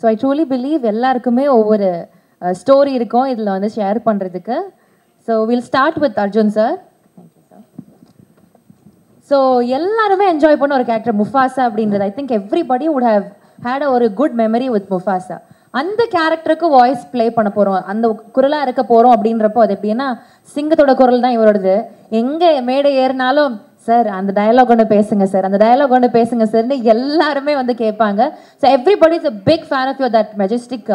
So I truly believe எல்லாருக்குமே ஒவ்வொரு story இருக்கும் இதில் வந்து ஷேர் பண்ணுறதுக்கு. So will start with Arjun sir. Thank you sir. So எல்லாருமே என்ஜாய் பண்ண ஒரு கேரக்டர் முஃபாசா அப்படின்றது. I think everybody would have had ஒரு குட் மெமரி வித் முஃபாசா. அந்த கேரக்டருக்கு வாய்ஸ் ப்ளே பண்ண போகிறோம், அந்த குரலாக இருக்க போகிறோம் அப்படின்றப்போ அது எப்படின்னா சிங்கத்தோட குரல் தான் இவரோடது. எங்கே மேடை ஏறினாலும் சார் அந்த டயலாக் ஒன்று பேசுங்க சார், அந்த டயலாக் ஒன்று பேசுங்க சார்னு எல்லாருமே வந்து கேட்பாங்க. So everybody is a big fan of your that majestic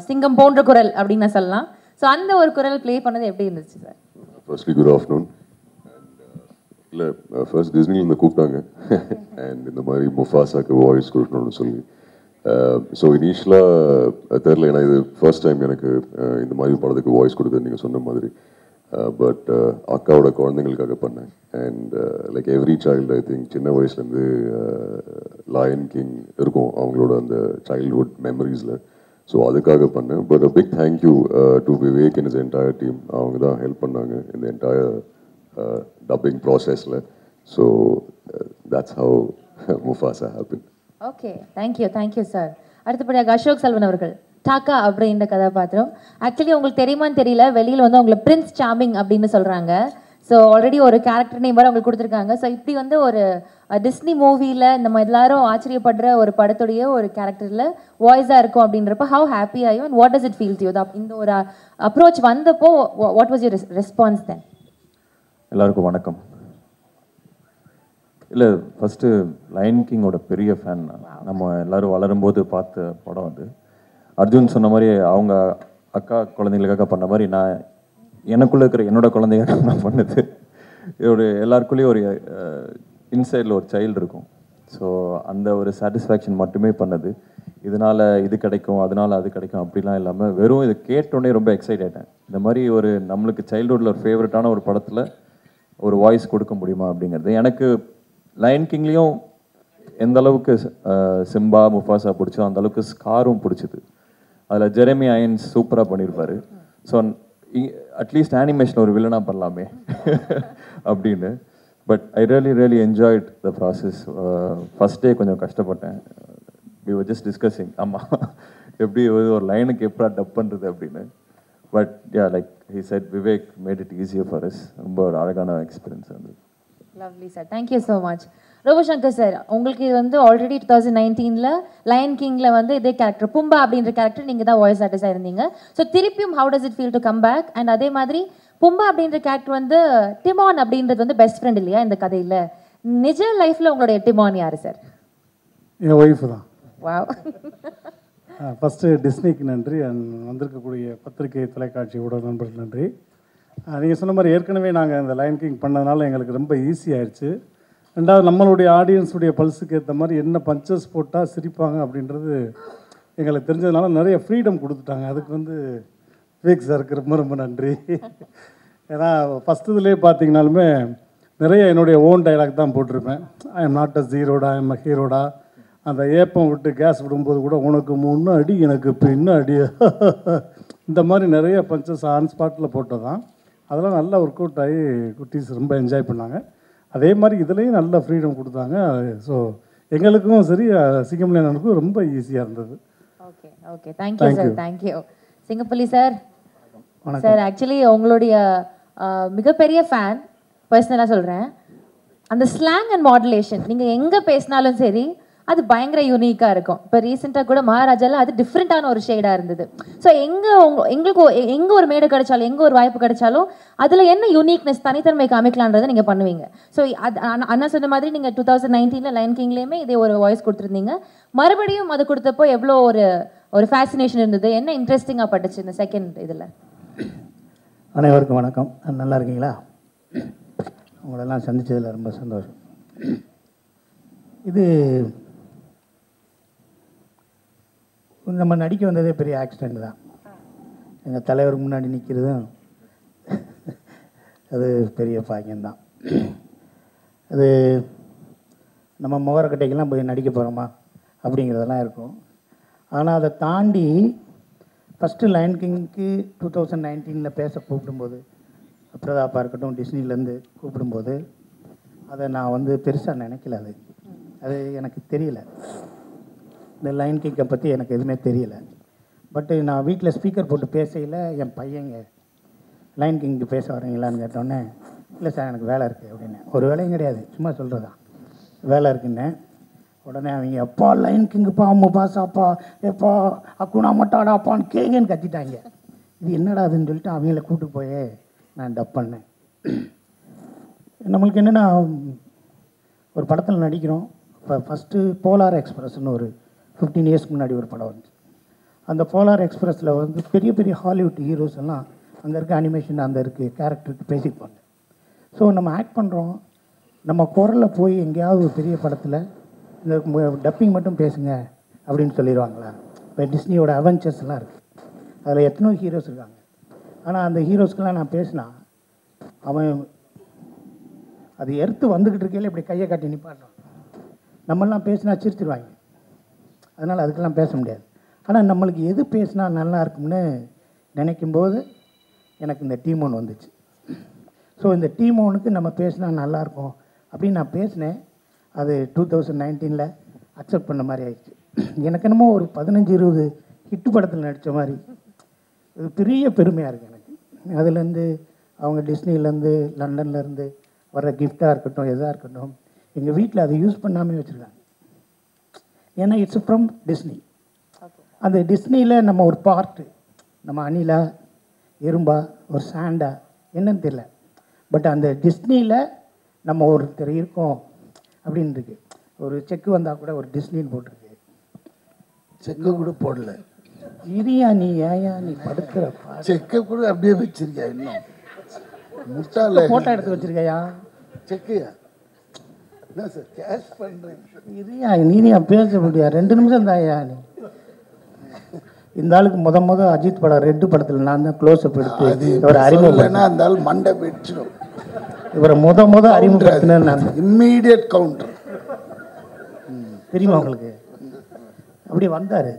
சிங்கம் போன்ற குரல் அப்படின்னு நான் சொல்லலாம். ஸோ அந்த ஒரு குரல் ப்ளே பண்ணது எப்படி இருந்துச்சு சார்? Firstly good afternoon. இல்லை ஃபர்ஸ்ட் டிஸ்னிலேருந்து கூப்பிட்டாங்க அண்ட் இந்த மாதிரி முஃபாசாக்கு வாய்ஸ் கொடுக்கணும்னு சொல்லி. ஸோ இனிஷியலாக தெரில, ஏன்னா இது ஃபர்ஸ்ட் டைம் எனக்கு இந்த மாதிரி படத்துக்கு வாய்ஸ் கொடுக்குறது நீங்கள் சொன்ன மாதிரி. பட் அக்காவோட குழந்தைங்களுக்காக பண்ணேன். And like every child I think சின்ன வயசுலேருந்து லயன் கிங் இருக்கும் அவங்களோட அந்த சைல்ட்ஹுட் மெமரிஸில். ஸோ அதுக்காக பண்ணேன். But a big thank you to Vivek and is entire team. அவங்க தான் ஹெல்ப் பண்ணாங்க இந்த என்டையர் டப்பிங் ப்ராசஸில். So that's how Mufasa happen. Okay, thank you sir. அடுத்தபடியாக அசோக் செல்வன் அவர்கள் டாக்கா அப்படின்ற கதாபாத்திரம். ஆக்சுவலி உங்களுக்கு தெரியுமான்னு தெரியல, வெளியில் வந்து உங்களை பிரின்ஸ் சார்மிங் அப்படின்னு சொல்கிறாங்க. ஸோ ஆல்ரெடி ஒரு கேரக்டர் நேம் வரை உங்களுக்கு கொடுத்துருக்காங்க. ஸோ இப்படி வந்து ஒரு டிஸ்னி மூவியில் நம்ம எல்லாரும் ஆச்சரியப்படுற ஒரு படத்துடைய ஒரு கேரக்டரில் வாய்ஸாக இருக்கும் அப்படின்றப்ப ஹவு ஹாப்பி ஆகும் and what does it feel to you? இந்த ஒரு அப்ரோச் வந்தப்போ வாட் வாஸ் யூர் ரெஸ்பான்ஸ் தென்? எல்லாருக்கும் வணக்கம். இல்லை, ஃபஸ்ட்டு லயன் கிங்கோட பெரிய ஃபேன். நம்ம எல்லோரும் வளரும்போது பார்த்த படம் அது. அர்ஜுன் சொன்ன மாதிரி அவங்க அக்கா குழந்தைங்களுக்காக பண்ண மாதிரி நான் எனக்குள்ளே இருக்கிற என்னோடய குழந்தைங்க நான் பண்ணது. ஒரு எல்லாருக்குள்ளேயும் ஒரு இன்சைடில் ஒரு சைல்டு இருக்கும். ஸோ அந்த ஒரு சாட்டிஸ்ஃபேக்ஷன் மட்டுமே பண்ணது. இதனால் இது கிடைக்கும், அதனால் அது கிடைக்கும் அப்படிலாம் இல்லாமல் வெறும் இதை கேட்டோடனே ரொம்ப எக்ஸைட் ஆகிட்டேன். இந்த மாதிரி ஒரு நம்மளுக்கு சைல்டுஹுட்டில் ஒரு ஃபேவரட்டான ஒரு படத்தில் ஒரு வாய்ஸ் கொடுக்க முடியுமா அப்படிங்கிறது. எனக்கு லயன் கிங்லேயும் எந்த அளவுக்கு சிம்பா முஃபாசா பிடிச்சோ அந்த அளவுக்கு ஸ்காரும் பிடிச்சிது. அதில் ஜெரமி ஐயன்ஸ் சூப்பராக பண்ணியிருப்பார். ஸோ அட்லீஸ்ட் அனிமேஷன் ஒரு வில்லனாக பண்ணலாமே அப்படின்னு. But I really enjoyed the process. First day கொஞ்சம் கஷ்டப்பட்டேன். வி வர் ஜஸ்ட் டிஸ்கஸிங், ஆமாம் எப்படி ஒரு லைனுக்கு எப்படா டப் பண்ணுறது அப்படின்னு. But yeah, like he said, Vivek made it easier for us. ரொம்ப ஒரு அழகான எக்ஸ்பீரியன்ஸ் அது. Lovely sir, thank you so much. Robo Shankar sir, உங்களுக்கு வந்து ஆல்ரெடி 2019 லயன் கிங்கில் வந்து இதே கேரக்டர் பும்பா அப்படின்ற கேரக்டர் நீங்கள் தான் வாய்ஸ் ஆர்டிஸ்டாக இருந்தீங்க. ஸோ திருப்பியும் how does it feel to come back? And அதே மாதிரி பும்பா அப்படின்ற கேரக்டர் வந்து டிமான் அப்படின்றது வந்து பெஸ்ட் ஃப்ரெண்ட் இல்லையா இந்த கதையில்? நிஜ லைஃப்பில் உங்களுடைய டிமான் யார் சார்? என் ஒய்ஃபு தான். வாவ். ஃபஸ்ட்டு டிஸ்னிக்கு நன்றி, அண்ட் வந்திருக்கக்கூடிய பத்திரிகை தொலைக்காட்சி ஊடக நண்பர்கள் நன்றி. நீங்கள் சொன்ன மாதிரி ஏற்கனவே நாங்கள் இந்த லயன் கிங் பண்ணதுனால எங்களுக்கு ரொம்ப ஈஸியாகிடுச்சு. ரெண்டாவது நம்மளுடைய ஆடியன்ஸுடைய பல்ஸுக்கு ஏற்ற மாதிரி என்ன பஞ்சஸ் போட்டால் சிரிப்பாங்க அப்படின்றது எங்களுக்கு தெரிஞ்சதுனால நிறைய ஃப்ரீடம் கொடுத்துட்டாங்க. அதுக்கு வந்து விவேக் சாருக்கு ரொம்ப ரொம்ப நன்றி. ஏன்னா ஃபஸ்ட்டு இதுலேயே பார்த்தீங்கனாலுமே நிறைய என்னுடைய ஓன் டைலாக் தான் போட்டிருப்பேன். ஐ எம் நாட் அ ஜீரோடா, ஐ எம் அ ஹீரோடா. அந்த ஏப்பம் விட்டு கேஸ் விடும்போது கூட உனக்கு முன்ன அடி எனக்கு பின்ன அடி இந்த மாதிரி நிறைய பஞ்சஸ் ஆன் ஸ்பாட்டில் போட்டது தான். அதெல்லாம் நல்லா ஒர்க் அவுட் ஆகி குட்டீஸ் ரொம்ப என்ஜாய் பண்ணாங்க. அதே மாதிரி இதுலேயும் நல்ல ஃப்ரீடம் கொடுத்தாங்க. ஸோ எங்களுக்கும் சரி சிங்கம்லேனுக்கும் ரொம்ப ஈஸியாக இருந்தது. Okay thank you sir. Thank you Singampuli sir. Sir actually உங்களுடைய மிகப்பெரிய ஃபேன், பர்சனலாக சொல்கிறேன். அந்த ஸ்லாங் அண்ட் மாடுலேஷன் நீங்கள் எங்கே பேசினாலும் சரி அது பயங்கர யூனிக்காக இருக்கும். இப்போ ரீசெண்டாக கூட மகாராஜாவில் அது டிஃப்ரெண்ட்டான ஒரு ஷேடாக இருந்தது. ஸோ எங்களுக்கு எங்கே ஒரு மேடை கிடைச்சாலும் எங்கே ஒரு வாய்ப்பு கிடைச்சாலும் அதில் என்ன யூனிக்னஸ் தனித்தன்மை காமிக்கலான்றதை நீங்கள் பண்ணுவீங்க. ஸோ அது அண்ணா சொன்ன மாதிரி நீங்கள் 2019 லயன் கிங்லேயுமே இதே ஒரு வாய்ஸ் கொடுத்துருந்தீங்க. மறுபடியும் அது கொடுத்தப்போ எவ்வளோ ஒரு ஃபேசினேஷன் இருந்தது, என்ன இன்ட்ரெஸ்டிங்காக பட்டுச்சு இந்த செகண்ட் இதில்? அனைவருக்கும் வணக்கம். நல்லா இருக்கீங்களா? உங்களெல்லாம் சந்தித்ததில் ரொம்ப சந்தோஷம். இது நம்ம நடிக்க வந்ததே பெரிய ஆக்சிடெண்ட் தான். எங்கள் தலைவருக்கு முன்னாடி நிற்கிறதும் அது பெரிய பாக்கியம்தான். அது நம்ம முகரக்கட்டைக்கெல்லாம் போய் நடிக்க போகிறோமா அப்படிங்கிறதெல்லாம் இருக்கும். ஆனால் அதை தாண்டி ஃபஸ்ட்டு லயன் கிங்க்கு 2019 பேச கூப்பிடும்போது, பிரதாப்பாக இருக்கட்டும் டிஸ்னிலேருந்து கூப்பிடும்போது அதை நான் வந்து பெருசாக நினைக்கல. அது எனக்கு தெரியல. இந்த லைன் கிங்கை பற்றி எனக்கு எதுவுமே தெரியல. பட்டு நான் வீட்டில் ஸ்பீக்கர் போட்டு பேசையில் என் பையங்க லைன் கிங்க்கு பேச வரீங்களான்னு கேட்டோன்னே, இல்லை சார் எனக்கு வேலை இருக்குது அப்படின்னு. ஒரு வேலையும் கிடையாது, சும்மா சொல்கிறதா வேலை இருக்குன்னு. உடனே அவங்க அப்பா லைன் கிங்குப்பா முபாசாப்பா எப்பா அக்குனா மட்டாடாப்பான்னு கேங்கன்னு கத்திட்டாங்க. இது என்னடா அதுன்னு சொல்லிட்டு அவங்கள கூப்பிட்டு போய் நான் டப் பண்ணேன். நம்மளுக்கு என்னென்னா, ஒரு படத்தில் நடிக்கிறோம். இப்போ ஃபஸ்ட்டு போலார் எக்ஸ்பிரஸ்ன்னு ஒரு 15 இயர்ஸ்க்கு முன்னாடி ஒரு படம் வந்துச்சு. அந்த போலார் எக்ஸ்பிரஸில் வந்து பெரிய பெரிய ஹாலிவுட் ஹீரோஸ் எல்லாம் அங்கே இருக்க அனிமேஷன் அந்த இருக்குது கேரக்டருக்கு பேசிப்பாங்க. ஸோ நம்ம ஆக்ட் பண்ணுறோம், நம்ம குரலில் போய் எங்கேயாவது ஒரு பெரிய படத்தில் இந்த டப்பிங் மட்டும் பேசுங்க அப்படின்னு சொல்லிடுவாங்களா? இப்போ டிஸ்னியோட அவெஞ்சர்ஸ்லாம் இருக்குது, அதில் எத்தனோ ஹீரோஸ் இருக்காங்க. ஆனால் அந்த ஹீரோஸ்க்கெலாம் நான் பேசினா அவன் அது எடுத்து வந்துக்கிட்டு இருக்கையில் இப்படி கையை காட்டி நிப்பாட்டுறான். நம்மளாம் பேசினா சிரிச்சிருவாங்க, அதனால் அதுக்கெல்லாம் பேச முடியாது. ஆனால் நம்மளுக்கு எது பேசினா நல்லா இருக்கும்னு நினைக்கும்போது எனக்கு இந்த டீம் ஒன்று வந்துச்சு. ஸோ இந்த டீம் ஒன்றுக்கு நம்ம பேசினா நல்லாயிருக்கும் அப்படின்னு நான் பேசினேன். அது 2019 அக்செப்ட் பண்ண மாதிரி ஆயிடுச்சு. எனக்கு என்னமோ ஒரு 15-20 ஹிட்டு படத்தில் நடித்த மாதிரி இது பெரிய பெருமையாக இருக்குது எனக்கு. அதுலேருந்து அவங்க டிஸ்னிலேருந்து லண்டன்லேருந்து வர கிஃப்டாக இருக்கட்டும் எதாக இருக்கட்டும், எங்கள் வீட்டில் அதை யூஸ் பண்ணாமே வச்சுருக்காங்க. ஏன்னா இட்ஸ் ஃப்ரம் டிஸ்னி. அந்த டிஸ்னியில் நம்ம ஒரு பார்ட்டு, நம்ம அணிலா எறும்பா ஒரு சாண்டா என்னன்னு தெரியல, பட் அந்த டிஸ்னியில் நம்ம ஒருத்தர் இருக்கோம் அப்படின்னு இருக்கு. ஒரு செக்கு வந்தால் கூட ஒரு டிஸ்னின்னு போட்டிருக்கு, செக்கை கூட போடல. இரியா நீ ஏயா நீ படுக்கிற செக்கை கூட அப்படியே வச்சிருக்கியா? இன்னும் முட்டாள ஃபோட்டோ எடுத்து வச்சிருக்கையா? செக்கையா? என்ன சார் கேஷ் பண்ணுறேன்? இரியா நீரியா பேச முடியாது, 2 நிமிஷம் தாயா நீ. இந்த ஆளுக்கு முத அஜித் படம் ரெட்டு படத்தில் நான் தான் க்ளோஸ்அப் எடுத்து இவரை அறிமுகம். அந்த ஆள் மண்டை வெடிச்சிடும். இவரை முத அறிமுகப்படுத்தினேன் நான். இம்மீடியட் கவுண்டர் தெரியுமா உங்களுக்கு? அப்படி வந்தார்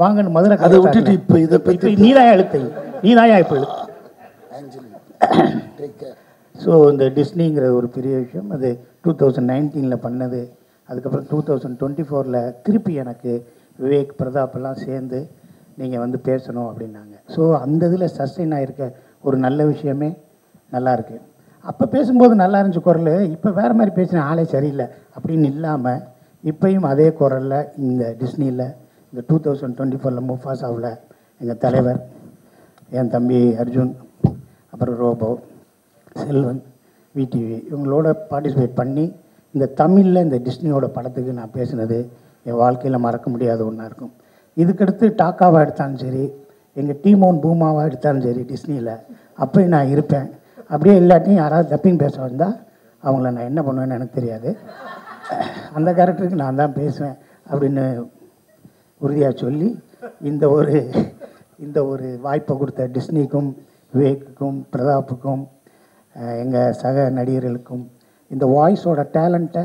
வாங்கன்னு மதுரை. அதை விட்டுட்டு இப்போ இதை பற்றி நீதாயா எழுத்தை, நீதாயா இப்போ எழுத்து. ஸோ இந்த டிஸ்னிங்கிற ஒரு பெரிய விஷயம். அது 2019 பண்ணது. அதுக்கப்புறம் 2024 திருப்பி எனக்கு விவேக் பிரதாப் எல்லாம் சேர்ந்து நீங்கள் வந்து பேசணும் அப்படின்னாங்க. ஸோ அந்த இதில் சஸ்டெயின் ஆகிருக்க ஒரு நல்ல விஷயமே நல்லாயிருக்கு. அப்போ பேசும்போது நல்லா இருந்துச்சு குரல், இப்போ வேறு மாதிரி பேசின ஆளே சரியில்லை அப்படின்னு இல்லாமல் இப்போயும் அதே குரலில் இந்த டிஸ்னியில் இந்த 2024 முஃபாசாவில் எங்கள் தலைவர், என் தம்பி அர்ஜுன், அப்புறம் ரோபோ, செல்வன், விடிவி இவங்களோட பார்ட்டிசிபேட் பண்ணி இந்த தமிழில் இந்த டிஸ்னியோட படத்துக்கு நான் பேசினது என் வாழ்க்கையில் மறக்க முடியாத ஒன்றா இருக்கும். இதுக்கடுத்து டாக்காவாக எடுத்தாலும் சரி, எங்கள் டீமோன் பூமாவாக எடுத்தாலும் சரி டிஸ்னியில் அப்போயும் நான் இருப்பேன். அப்படியே இல்லாட்டியும் யாராவது டப்பிங் பேச வந்தால் அவங்கள நான் என்ன பண்ணுவேன்னு எனக்கு தெரியாது, அந்த கேரக்டருக்கு நான் தான் பேசுவேன் அப்படின்னு உறுதியாக சொல்லி இந்த ஒரு வாய்ப்பை கொடுத்த டிஸ்னிக்கும் விவேக்குக்கும் பிரதாப்புக்கும் எங்கள் சக நடிகர்களுக்கும் இந்த வாய்ஸோட டேலண்ட்டை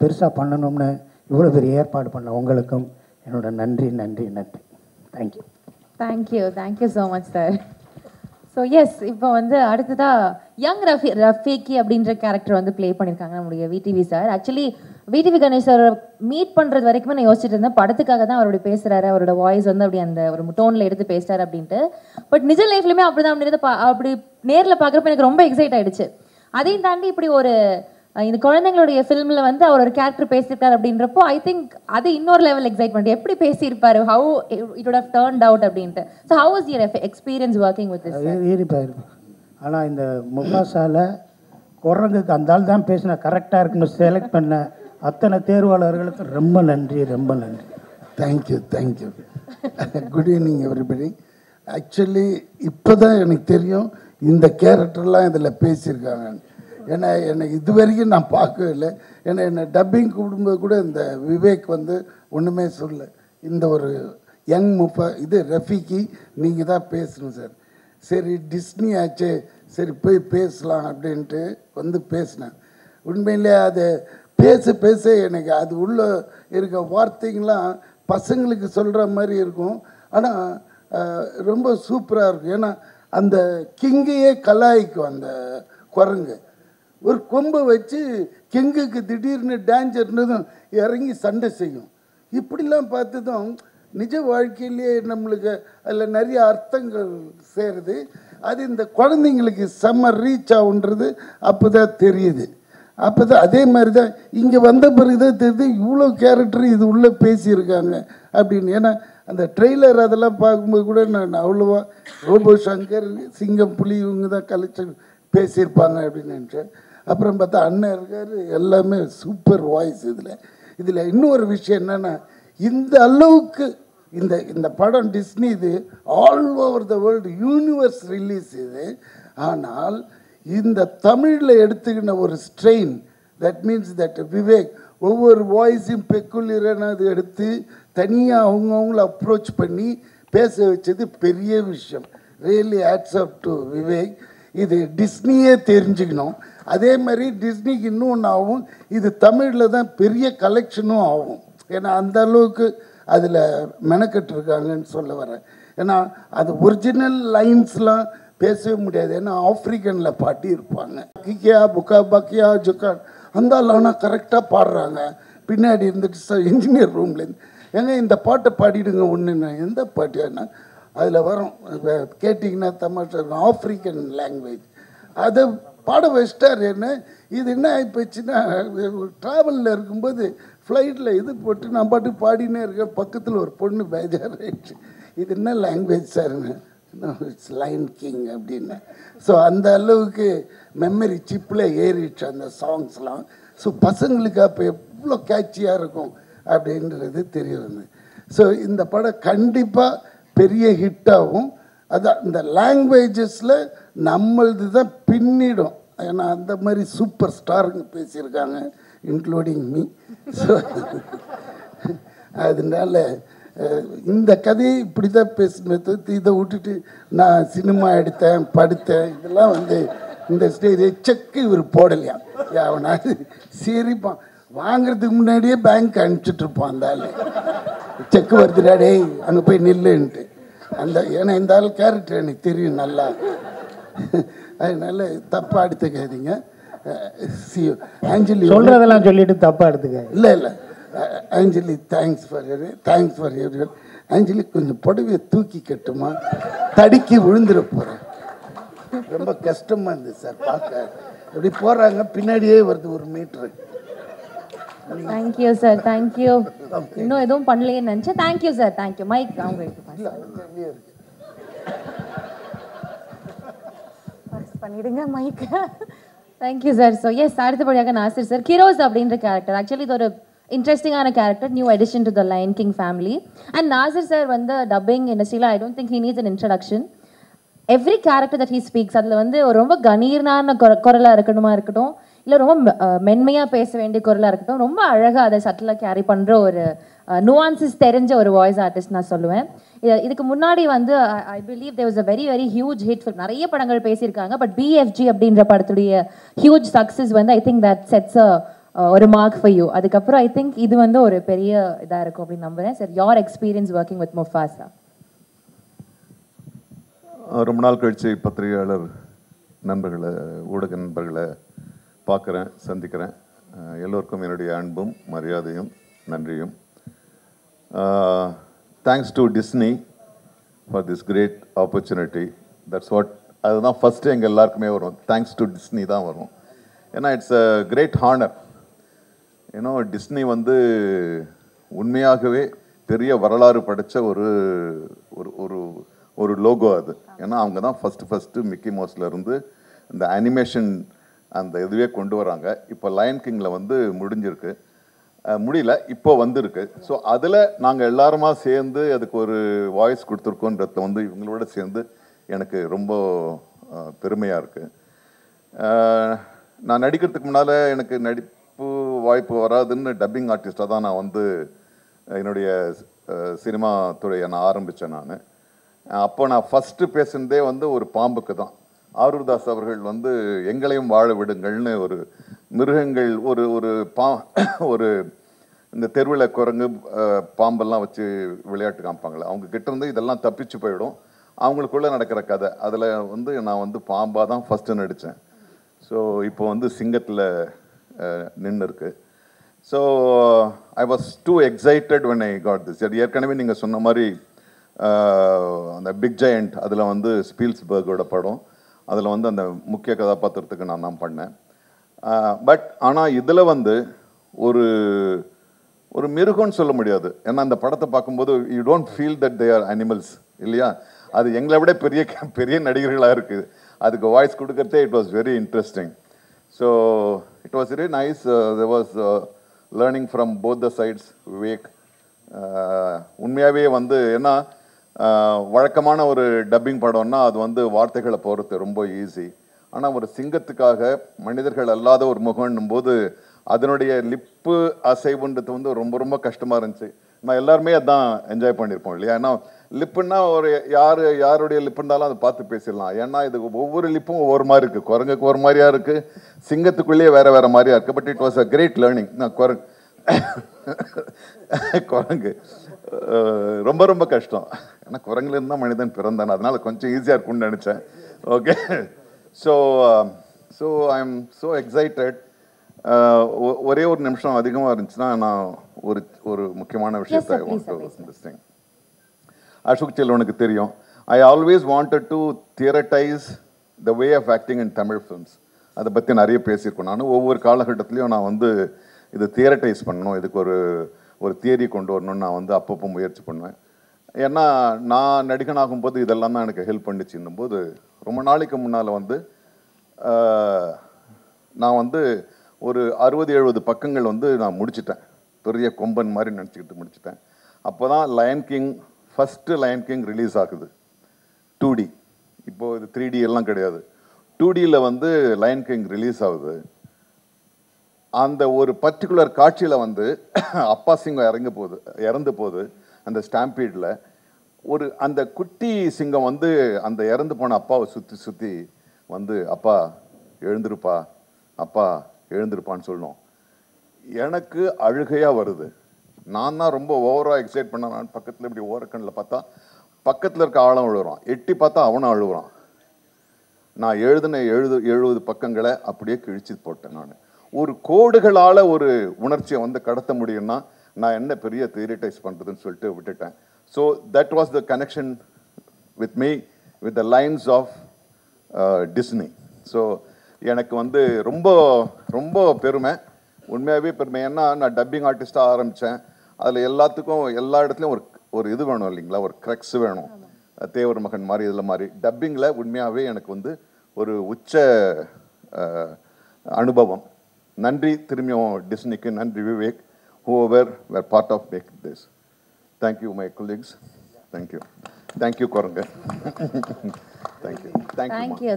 பெருசாக பண்ணணும்னு இவ்வளோ பெரிய ஏற்பாடு பண்ண உங்களுக்கும் என்னோட நன்றி நன்றி நன்றி. Thank you. Thank you so much sir. So yes, இப்போ வந்து அடுத்ததாக யங் ரஃபீக்கி அப்படின்ற கேரக்டர் வந்து ப்ளே பண்ணியிருக்காங்க நம்முடைய VTV sir. Actually VTV Ganesh sir meet பண்ணுறது வரைக்குமே நான் யோசிச்சுட்டு இருந்தேன், படத்துக்காக தான் அவருடைய பேசுகிறாரு, அவரோட வாய்ஸ் வந்து அப்படி அந்த ஒரு டோனில் எடுத்து பேசுகிறாரு அப்படின்ட்டு. பட் நிஜ லைஃப்லையுமே அப்படி தான் அப்படின்றத அப்படி நேரில் பார்க்குறப்ப எனக்கு ரொம்ப எக்ஸைட் ஆகிடுச்சு. அதையும் தாண்டி இப்படி ஒரு இந்த குழந்தைங்களுடைய ஃபிலிமில் வந்து அவர் ஒரு கேரக்டர் பேசியிருக்காரு அப்படின்றப்போ ஐ திங்க் அது இன்னொரு லெவல் எக்ஸைட்மெண்ட். எப்படி பேசியிருப்பாரு, how it would have turned out அப்படின்ட்டு. So how was your experience working with this? ஏறிப்பாயிருக்கும். ஆனால் இந்த முஃபாசாவில் குரங்குக்கு அந்த ஆள் தான் பேசினா கரெக்டாக இருக்குன்னு செலக்ட் பண்ண அத்தனை தேர்வாளர்களுக்கு ரொம்ப நன்றி, ரொம்ப நன்றி. Thank you. Good evening everybody. Actually இப்போ தான் எனக்கு தெரியும் இந்த கேரக்டர்லாம் இதில் பேசியிருக்காங்க. ஏன்னா எனக்கு இது வரைக்கும் நான் பார்க்கவே இல்லை. ஏன்னா என்னை டப்பிங் கூப்பிடும்போது கூட இந்த விவேக் வந்து ஒன்றுமே சொல்ல, இந்த ஒரு யங் ரஃபீக்கி நீங்கள் தான் பேசணும் சார். சரி டிஸ்னி ஆச்சு, சரி போய் பேசலாம் அப்படின்ட்டு வந்து பேசினேன். உண்மையிலே அது பேச எனக்கு அது உள்ளே இருக்க வார்த்தைங்களாம் பசங்களுக்கு சொல்கிற மாதிரி இருக்கும். ஆனால் ரொம்ப சூப்பராக இருக்கும். ஏன்னா அந்த கிங்கையே கலாய்க்கும் அந்த குரங்கு. ஒரு கொம்பை வச்சு கிங்குக்கு திடீர்னு டேஞ்சர்னதும் இறங்கி சண்டை செய்யும். இப்படிலாம் பார்த்ததும் நிஜ வாழ்க்கையிலேயே நம்மளுக்கு அதில் நிறைய அர்த்தங்கள் சேருது. அது இந்த குழந்தைங்களுக்கு செம்ம ரீச் ஆகுன்றது அப்போ தான் தெரியுது. அப்போ தான் அதே மாதிரி தான் இங்கே வந்த பிறகு தான் தெரியுது இவ்வளோ கேரக்டர் இது உள்ளே பேசியிருக்காங்க அப்படின்னு. ஏன்னா அந்த ட்ரெய்லர் அதெல்லாம் பார்க்கும்போது கூட நான் அவ்வளோவா ரோபோ சங்கர், சிங்கம், புலி இவங்க தான் கலெக்ஷன் பேசியிருப்பாங்க அப்படின்னு நினச்சேன். அப்புறம் பார்த்தா அண்ணன் இருக்கார், எல்லாமே சூப்பர் வாய்ஸ். இதில் இன்னொரு விஷயம் என்னென்னா, இந்த அளவுக்கு இந்த படம் டிஸ்னி இது all over the world universe release இது. ஆனால் இந்த தமிழில் எடுத்துக்கின ஒரு strain, that means that Vivek ஒவ்வொரு வாய்ஸையும் பெக்குலியரான அது எடுத்து தனியாக அவங்கவுங்கள அப்ரோச் பண்ணி பேச வச்சது பெரிய விஷயம். Really hats off to Vivek. இது டிஸ்னியே தெரிஞ்சுக்கணும். அதே மாதிரி டிஸ்னிக்கு இன்னொன்று ஆகும், இது தமிழில் தான் பெரிய கலெக்ஷனும் ஆகும். ஏன்னா அந்த அளவுக்கு அதில் மெனக்கெட்டுருக்காங்கன்னு சொல்ல வரேன். ஏன்னா அது ஒரிஜினல் லைன்ஸ்லாம் பேசவே முடியாது. ஏன்னா ஆஃப்ரிக்கனில் பாட்டி இருப்பாங்க, கிக்கியா புக்கா பக்கியா ஜுக்கான் அந்த ஆனால் கரெக்டாக பாடுறாங்க. பின்னாடி இருந்துட்டு இன்ஜினியர் ரூம்லேருந்து ஏங்க இந்த பாட்டை பாடிடுங்க ஒன்றுன்னு. எந்த பாட்டியானா அதில் வரும், கேட்டிங்கன்னா தமாஷா இருக்கும், ஆஃப்ரிக்கன் லாங்குவேஜ். அதை பாட வச்சிட்டார். என்ன இது என்ன ஆகிப்போச்சுன்னா, ட்ராவலில் இருக்கும்போது ஃப்ளைட்டில் இது போட்டு நான் பாட்டு பாடினே இருக்கேன். பக்கத்தில் ஒரு பொண்ணு பேஜாராயிடுச்சு, இது என்ன லாங்குவேஜ் சார்னு. இட்ஸ் லைன் கிங் அப்படின்னு. ஸோ அந்த அளவுக்கு மெமரி சிப்பில் ஏறிடுச்சு அந்த சாங்ஸ்லாம். ஸோ பசங்களுக்கு அப்போ எவ்வளோ கேட்சியாக இருக்கும் அப்படின்றது தெரிய வந்து. ஸோ இந்த படம் கண்டிப்பாக பெரிய ஹிட்டாகும். அதான் இந்த லாங்குவேஜஸில் நம்மளது தான் பின்னிடும். ஏன்னா அந்த மாதிரி சூப்பர் ஸ்டாருங்க பேசியிருக்காங்க, இன்க்ளூடிங் மீ. ஸோ அதனால இந்த கதையை இப்படி தான் பேசுனது. இதை விட்டுட்டு நான் சினிமா எடுத்தேன், படுத்தேன், இதெல்லாம் வந்து இந்த ஸ்டேஜ் செக்கு இவர் போடலையா அவனாவது சிரிப்பான். வாங்கிறதுக்கு முன்னாடியே பேங்க் அனுப்பிச்சிட்டு இருப்பான் அந்த ஆள். செக்கு வருதுடா டேய் அங்கே போய் நில்லுன்ட்டு. அந்த ஏன்னா இந்த ஆள் கேரக்டர் எனக்கு தெரியும் நல்லா. அதனால தப்பாக எடுத்துக்காதீங்க. ஆஞ்சலி சொல்கிறதெல்லாம் சொல்லிட்டு தப்பாக எடுத்துக்க. இல்லை ஆஞ்சலி தேங்க்ஸ் ஃபார் எவ்ரி. ஆஞ்சலி கொஞ்சம் புடவையை தூக்கி கட்டுமா, தடுக்கி விழுந்துட போகிறேன். ரொம்ப கஷ்டமாக இருந்தது சார் பார்க்க. எப்படி போகிறாங்க பின்னாடியே வருது 1 மீட்ரு. Thank you sir, thank you. இன்னும் எதுவும் பண்ணலையே நினச்சேன். Thank you sir, thank you. மைக் அவங்க பண்ணிடுங்க mike. Thank you sir. So yes, அடுத்தபடியாக நாசிர் சார். கிரோஸ் அப்படின்ற கேரக்டர் ஆக்சுவலி இது ஒரு இன்ட்ரெஸ்டிங்கான character, new addition to the line king family. And Nasir sir வந்து டப்பிங் இண்டஸ்ட்ரியில் I don't think he needs an introduction. Every character that he speaks அதில் வந்து ஒரு ரொம்ப கணீர்னான குரலாக இருக்கட்டும், இல்லை ரொம்ப மென்மையாக பேச வேண்டிய குரலாக இருக்கட்டும், ரொம்ப அழகாக அதை சட்டிலாக கேரி பண்ணுற ஒரு நுவான்சஸ் தெரிஞ்ச ஒரு வாய்ஸ் ஆர்டிஸ்ட் நான் சொல்லுவேன். இதுக்கு முன்னாடி வந்து I believe there was a very very huge hit film. நிறைய படங்கள் பேசியிருக்காங்க. பட் பிஎஃப்ஜி அப்படின்ற படத்துடைய ஹியூஜ் சக்ஸஸ் வந்து ஐ திங்க் தட் செட்ஸ் ஒரு மார்க் ஃபார் யூ. அதுக்கப்புறம் ஐ திங்க் இது வந்து ஒரு பெரிய இதாக இருக்கும் அப்படின்னு நம்புகிறேன். Sir, your experience working with Mufasa? ரொம்ப நாள் கழிச்சு பத்திரிகையாளர் நண்பர்களை, ஊடக நண்பர்களை பார்க்குறேன், சந்திக்கிறேன். எல்லோருக்கும் என்னுடைய அன்பும் மரியாதையும் நன்றியும். Thanks to Disney for this great opportunity. That's what, அதுதான் ஃபஸ்ட்டு எங்கள் எல்லாருக்குமே வரும். தேங்க்ஸ் டு டிஸ்னி தான் வரும். ஏன்னா இட்ஸ் அ கிரேட் ஹானர். ஏன்னா டிஸ்னி வந்து உண்மையாகவே பெரிய வரலாறு படைத்த ஒரு ஒரு ஒரு லோகோ அது. ஏன்னா அவங்க தான் ஃபஸ்ட்டு மிக்கி மவுஸ்லேருந்து இந்த அனிமேஷன் அந்த இதுவே கொண்டு வராங்க. இப்போ லயன் கிங்கில் வந்து முடியல, இப்போ வந்திருக்கு. ஸோ அதில் நாங்கள் எல்லாருமா சேர்ந்து அதுக்கு ஒரு வாய்ஸ் கொடுத்துருக்கோன்றத வந்து இவங்களோட சேர்ந்து எனக்கு ரொம்ப பெருமையாக இருக்குது. நான் நடிக்கிறதுக்கு முன்னால் எனக்கு நடிப்பு வாய்ப்பு வராதுன்னு டப்பிங் ஆர்டிஸ்டாக தான் நான் வந்து என்னுடைய சினிமா துறையை நான் ஆரம்பித்தேன். அப்போ நான் ஃபஸ்ட்டு பேசுனதே வந்து ஒரு பாம்புக்கு தான். ஆரூர்தாஸ் அவர்கள் வந்து எங்களையும் வாழ விடுங்கள்னு ஒரு மிருகங்கள் ஒரு இந்த தெருவில் குரங்கு பாம்பெல்லாம் வச்சு விளையாட்டு காமிப்பாங்களே, அவங்க கிட்டேருந்து இதெல்லாம் தப்பிச்சு போயிடும். அவங்களுக்குள்ளே நடக்கிற கதை அதில் வந்து நான் வந்து பாம்பாக தான் ஃபஸ்ட்டு நடித்தேன். ஸோ இப்போ வந்து சிங்கத்தில் நின்று இருக்கு. So I was two excited when I got this. ஏற்கனவே நீங்கள் சொன்ன மாதிரி அந்த பிக் ஜெயண்ட் அதில் வந்து ஸ்பீல்ஸ்பர்கோட படம், அதில் வந்து அந்த முக்கிய கதாபாத்திரத்துக்கு நான் தான் பண்ணேன். பட் ஆனால் இதில் வந்து ஒரு ஒரு மிருகம்னு சொல்ல முடியாது. ஏன்னா அந்த படத்தை பார்க்கும்போது you don't feel that they are animals இல்லையா? அது எங்களை விட பெரிய பெரிய நடிகர்களாக இருக்குது. அதுக்கு வாய்ஸ் கொடுக்கறதே it was very interesting. So it was very nice. There was learning from both the sides. Vivek உண்மையாகவே வந்து ஏன்னா வழக்கமான ஒரு டப்பிங் படம்னா அது வந்து வார்த்தைகளை போகிறது ரொம்ப ஈஸி. ஆனால் ஒரு சிங்கத்துக்காக மனிதர்கள் அல்லாத ஒரு முகம்னும் போது அதனுடைய லிப்பு அசைவுன்றது வந்து ரொம்ப ரொம்ப கஷ்டமாக இருந்துச்சு. நான் எல்லாருமே அதான் என்ஜாய் பண்ணியிருப்போம் இல்லையா? ஏன்னா லிப்புன்னா ஒரு யாருடைய லிப்பு இருந்தாலும் அதை பார்த்து பேசிடலாம். ஏன்னா இது ஒவ்வொரு லிப்பும் ஒவ்வொரு மாதிரி இருக்குது. குரங்குக்கு ஒரு மாதிரியா இருக்குது, சிங்கத்துக்குள்ளேயே வேறு வேறு மாதிரியா இருக்குது. But it was a great learning. நான் குரங்கு ரொம்ப ரொம்ப கஷ்டம். ஏன்னா குரங்குலேருந்து தான் மனிதன் பிறந்தான், அதனால கொஞ்சம் ஈஸியாக இருக்கும்னு நினச்சேன். Okay, so I am so excited. ஒரே ஒரு நிமிஷம் அதிகமாக இருந்துச்சுன்னா நான் ஒரு முக்கியமான விஷயத்தை அசோக் செல்வனுக்கு தெரியும். I always wanted to theorise the way of acting in Tamil films. அதை பற்றி நிறைய பேசியிருக்கோம். நான் ஒவ்வொரு காலகட்டத்திலையும் நான் வந்து இதை தியரட்டைஸ் பண்ணணும், இதுக்கு ஒரு தியரி கொண்டு வரணும்னு நான் வந்து அப்பப்போ முயற்சி பண்ணுவேன். ஏன்னா நான் நடிகனாகும் போது இதெல்லாம் தான் எனக்கு ஹெல்ப் பண்ணிச்சுன்னும் போது ரொம்ப நாளைக்கு முன்னால் வந்து நான் வந்து ஒரு 60-70 பக்கங்கள் வந்து நான் முடிச்சிட்டேன். பெரிய கொம்பன் மாதிரி நினச்சிக்கிட்டு முடிச்சிட்டேன். அப்போ தான் Lion King first Lion King release ஆகுது 2D. இப்போது இது 3D எல்லாம் கிடையாது. 2Dயில் வந்து லயன் கிங் ரிலீஸ் ஆகுது. அந்த ஒரு பர்டிகுலர் காட்சியில் வந்து அப்பா சிங்கம் இறந்து போகுது அந்த ஸ்டாம்பீடில். அந்த குட்டி சிங்கம் வந்து அந்த இறந்து போன அப்பாவை சுற்றி வந்து அப்பா எழுந்திருப்பா, அப்பா எழுந்திருப்பான்னு சொல்லணும். எனக்கு அழுகையாக வருது. நான் தான் ரொம்ப ஓவராக எக்ஸைட் பண்ண. நான் பக்கத்தில் இப்படி ஓரக்கண்ணில் பார்த்தா பக்கத்தில் இருக்க ஆழம் அழுகுறான், எட்டி பார்த்தா அவனும் அழுகுறான். நான் எழுதின 70 பக்கங்களை அப்படியே கிழிச்சு போட்டேன். நான் ஒரு கோடுகளால் ஒரு உணர்ச்சியை வந்து கடத்த முடியும்னா நான் என்ன பெரிய தியரிட்டைஸ் பண்ணுறதுன்னு சொல்லிட்டு விட்டுட்டேன். So that was the connection with me with the lines of Disney. So எனக்கு வந்து ரொம்ப ரொம்ப பெருமை, உண்மையாகவே பெருமை. ஏன்னா நான் டப்பிங் ஆர்டிஸ்ட்டாக ஆரம்பித்தேன். அதில் எல்லா இடத்துலையும் ஒரு இது வேணும் இல்லைங்களா, ஒரு க்ரெக்ஸ் வேணும். தேவர் மகன் மாதிரி இதில் மாதிரி டப்பிங்கில் உண்மையாகவே எனக்கு வந்து ஒரு உச்ச அனுபவம். நன்றி திரும்பியும் டிஸ்னிக்கு, நன்றி Vivek, whoever were part of making this. Thank you my colleagues. Thank you Koranga. Thank you.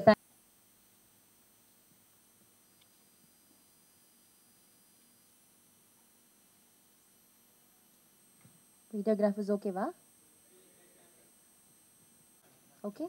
Videograph is okay va? Okay.